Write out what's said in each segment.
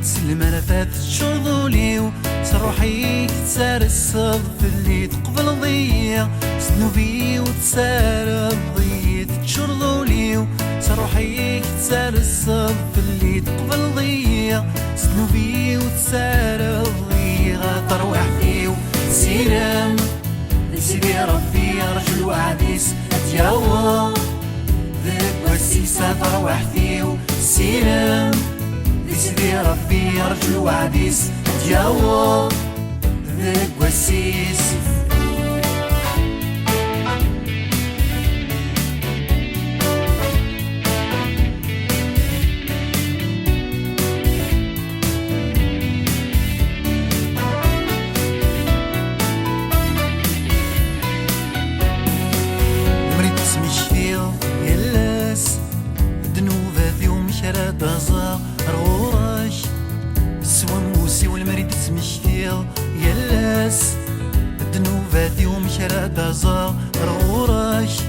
الملفات تشرضولي سروحي تسارسض في اللي تقبل ضيع سنوبي وتسارد ضيع تشرضولي سروحي تسارسض في اللي تقبل ضيع سنوبي وتسارد ضيع تروح فيه سيرم سيدي ربي رجل وعديس اتياو ذك والسيسة تروح فيه سيرم سيدي ربي رجل وعديس اتياو ذك والسيس دازا روراش سوا موسي والمريد تمشيل يلاس الدنوباتي ومشرا دازا روراش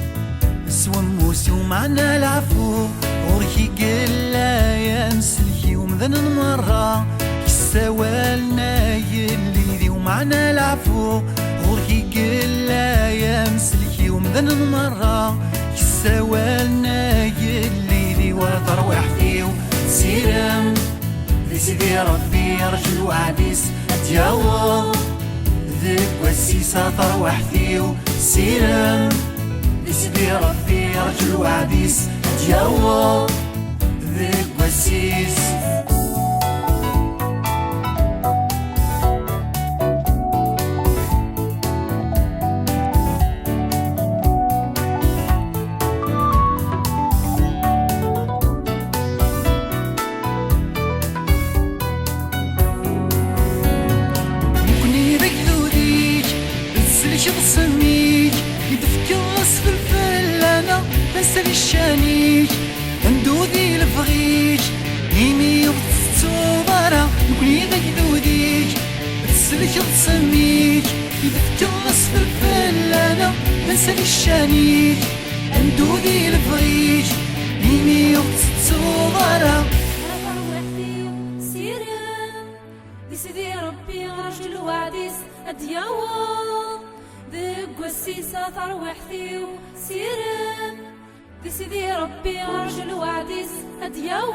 سوا موسي ومعنا العفو وركي قلا يا مسلكي ومذن مرة كسوالنا يلي ذي ومعنا العفو وركي قلا يا مسلكي ومذن مرة كسوالنا يلي ذي وتروح فيه سيرم سيدي ربي رجل وعديس اتياو ذك والسيسة تروح فيه سيرم سيدي ربي رجل وعديس اتياو ذك والسيس بصميك يدفك وصف الفلانة بس الشانيك ندوذي لفغيك يمي وتصوبرا نكوني ذاك ذوديك تسلك بصميك يدفك وصف الفلانة بس الشانيك ندوذي لفغيك يمي وتصوبرا سيدي ربي رجل وعديس ادياو ذك والسيسة تروح فيه سيرم سيدي ربي رجل وعديس ادياو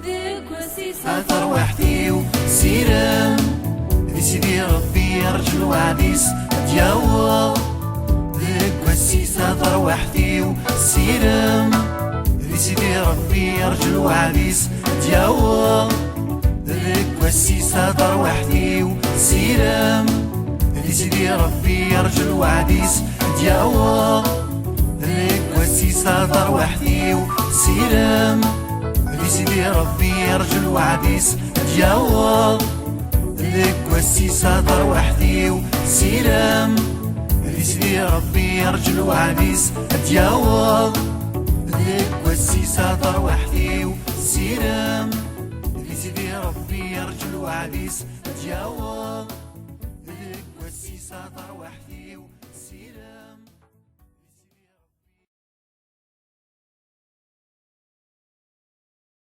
ذك والسيسة تروح فيه سيرم سيدي ربي رجل وعديس ادياو ذك والسيسة تروح فيه سيرم سيدي ربي رجل وعديس ادياو ذك والسيسة تروح فيه سيرم سيدي ربي رجل وعديس اتياو ذك والسيسة تروح فيه سيرم سيدي ربي رجل وعديس اتياو ذك والسيسة تروح فيه سيرم سيدي ربي رجل وعديس اتياو ذك والسيسة تروح فيه سيرم سيدي ربي رجل وعديس اتياو ذك والسيسة تروح فيه سيرم.